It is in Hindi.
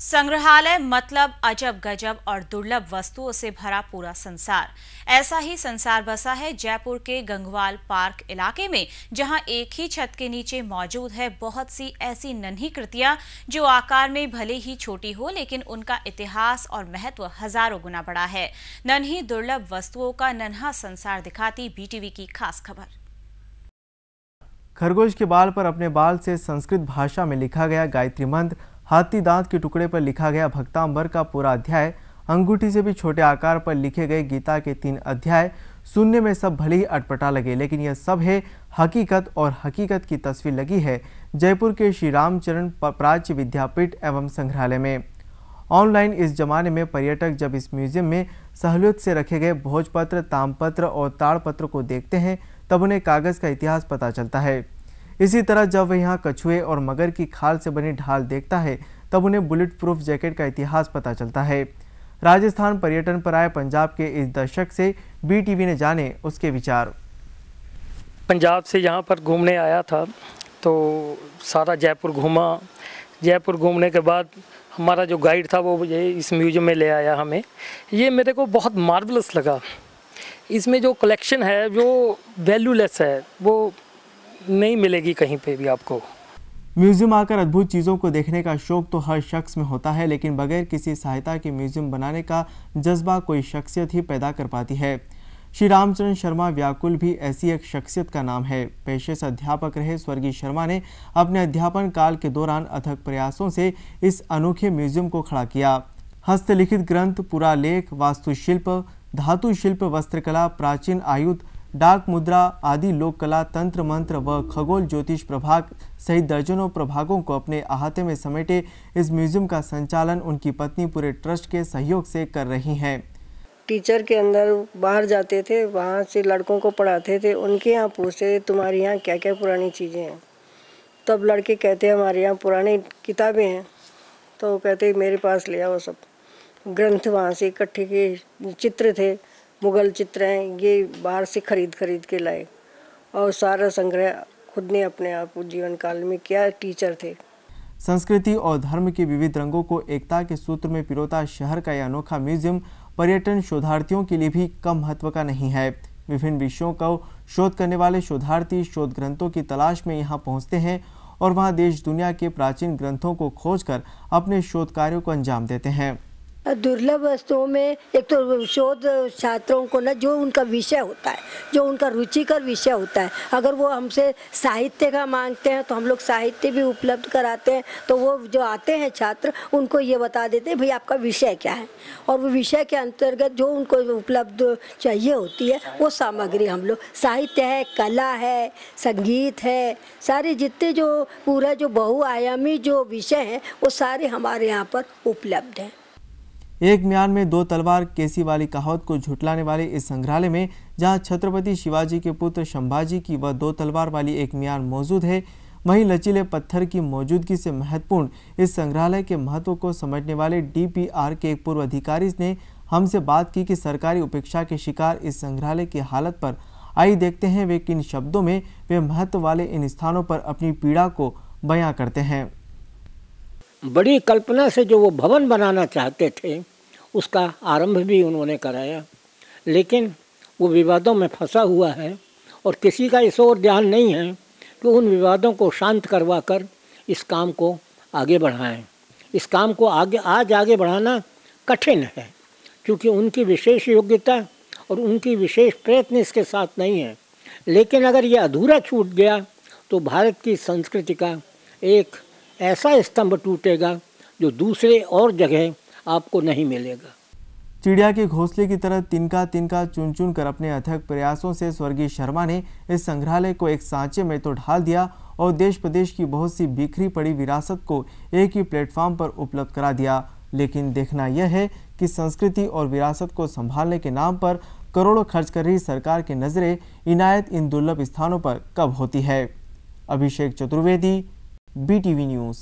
संग्रहालय मतलब अजब गजब और दुर्लभ वस्तुओं से भरा पूरा संसार। ऐसा ही संसार बसा है जयपुर के गंगवाल पार्क इलाके में, जहां एक ही छत के नीचे मौजूद है बहुत सी ऐसी नन्ही कृतियां जो आकार में भले ही छोटी हो, लेकिन उनका इतिहास और महत्व हजारों गुना बड़ा है। नन्ही दुर्लभ वस्तुओं का नन्हा संसार दिखाती बीटीवी की खास खबर। खरगोश के बाल पर अपने बाल से संस्कृत भाषा में लिखा गया गायत्री मंत्र, हाथी दांत के टुकड़े पर लिखा गया भक्तांबर का पूरा अध्याय, अंगूठी से भी छोटे आकार पर लिखे गए गीता के 3 अध्याय। सुनने में सब भले ही अटपटा लगे, लेकिन यह सब है हकीकत, और हकीकत की तस्वीर लगी है जयपुर के श्री रामचरण प्राच्य विद्यापीठ एवं संग्रहालय में। ऑनलाइन इस जमाने में पर्यटक जब इस म्यूजियम में सहूलियत से रखे गए भोजपत्र, तामपत्र और ताड़पत्र को देखते हैं, तब उन्हें कागज का इतिहास पता चलता है। इसी तरह जब वह यहाँ कछुए और मगर की खाल से बनी ढाल देखता है, तब उन्हें बुलेट प्रूफ जैकेट का इतिहास पता चलता है। राजस्थान पर्यटन पर आए पंजाब के इस दर्शक से बीटीवी ने जाने उसके विचार। पंजाब से यहाँ पर घूमने आया था तो सारा जयपुर घूमा। जयपुर घूमने के बाद हमारा जो गाइड था वो ये इस म्यूजियम में ले आया हमें। ये मेरे को बहुत मार्वलस लगा। इसमें जो कलेक्शन है जो वैल्यूलेस है, वो नहीं मिलेगी कहीं पे भी आपको। म्यूजियम आकर अद्भुत चीज़ों को देखने का शौक तो हर शख्स में होता है, लेकिन बगैर किसी सहायता के म्यूजियम बनाने का जज्बा कोई शख्सियत ही पैदा कर पाती है। श्री रामचरण शर्मा व्याकुल भी ऐसी एक शख्सियत का नाम है। पेशे से अध्यापक रहे स्वर्गीय शर्मा ने अपने अध्यापन काल के दौरान अथक प्रयासों से इस अनोखे म्यूजियम को खड़ा किया। हस्तलिखित ग्रंथ, पुरालेख, वास्तुशिल्प, धातु शिल्प, वस्त्रकला, प्राचीन आयुध, डाक मुद्रा आदि लोक कला, तंत्र मंत्र व खगोल ज्योतिष प्रभाग सहित दर्जनों प्रभागों को अपने अहाते में समेटे इस म्यूजियम का संचालन उनकी पत्नी पूरे ट्रस्ट के सहयोग से कर रही हैं। टीचर के अंदर बाहर जाते थे, वहाँ से लड़कों को पढ़ाते थे, उनके यहाँ पूछते तुम्हारे यहाँ क्या क्या पुरानी चीज़ें हैं। तब लड़के कहते हमारे यहाँ पुरानी किताबें हैं, तो वो कहते मेरे पास ले आओ सब ग्रंथ। वहाँ से इकट्ठे के चित्र थे, मुगल चित्र हैं, ये बाहर से खरीद के लाए और सारा संग्रह खुद ने अपने आप जीवन काल में किया। टीचर थे। संस्कृति और धर्म के विविध रंगों को एकता के सूत्र में पिरोता शहर का यह अनोखा म्यूजियम पर्यटन शोधार्थियों के लिए भी कम महत्व का नहीं है। विभिन्न विषयों को शोध करने वाले शोधार्थी शोध ग्रंथों की तलाश में यहाँ पहुँचते हैं और वहाँ देश दुनिया के प्राचीन ग्रंथों को खोजकर अपने शोध कार्यों को अंजाम देते हैं। दुर्लभ वस्तुओं में एक तो शोध छात्रों को ना जो उनका विषय होता है, जो उनका रुचिकर विषय होता है, अगर वो हमसे साहित्य का मांगते हैं तो हम लोग साहित्य भी उपलब्ध कराते हैं। तो वो जो आते हैं छात्र, उनको ये बता देते हैं भाई आपका विषय क्या है, और वो विषय के अंतर्गत जो उनको उपलब्ध चाहिए होती है वो सामग्री हम लोग, साहित्य है, कला है, संगीत है, सारे जितने जो पूरा जो बहुआयामी जो विषय हैं वो सारे हमारे यहाँ पर उपलब्ध हैं। एक म्यान में 2 तलवार केसी वाली कहावत को झुटलाने वाले इस संग्रहालय में जहां छत्रपति शिवाजी के पुत्र संभाजी की वह 2 तलवार वाली एक म्यान मौजूद है, वहीं लचीले पत्थर की मौजूदगी से महत्वपूर्ण इस संग्रहालय के महत्व को समझने वाले डीपीआर के एक पूर्व अधिकारी ने हमसे बात की कि सरकारी उपेक्षा के शिकार इस संग्रहालय की हालत पर। आइए देखते हैं वे किन शब्दों में वे महत्व वाले इन स्थानों पर अपनी पीड़ा को बयां करते हैं। बड़ी कल्पना से जो वो भवन बनाना चाहते थे उसका आरंभ भी उन्होंने कराया, लेकिन वो विवादों में फंसा हुआ है और किसी का इस ओर ध्यान नहीं है कि उन विवादों को शांत करवा कर इस काम को आगे बढ़ाएं। इस काम को आगे बढ़ाना कठिन है, क्योंकि उनकी विशेष योग्यता और उनकी विशेष प्रयत्न इसके साथ नहीं है। लेकिन अगर ये अधूरा छूट गया तो भारत की संस्कृति का एक ऐसा स्तंभ टूटेगा जो दूसरे और जगह आपको नहीं मिलेगा। चिड़िया के घोंसले की तरह तिनका तिनका चुन चुन कर अपने अथक प्रयासों से स्वर्गीय शर्मा ने इस संग्रहालय को एक सांचे में तो ढाल दिया और देश प्रदेश की बहुत सी बिखरी पड़ी विरासत को एक ही प्लेटफॉर्म पर उपलब्ध करा दिया। लेकिन देखना यह है कि संस्कृति और विरासत को संभालने के नाम पर करोड़ों खर्च कर रही सरकार की नजरें इनायत इन दुर्लभ स्थानों पर कब होती है। अभिषेक चतुर्वेदी, बीटीवी न्यूज़।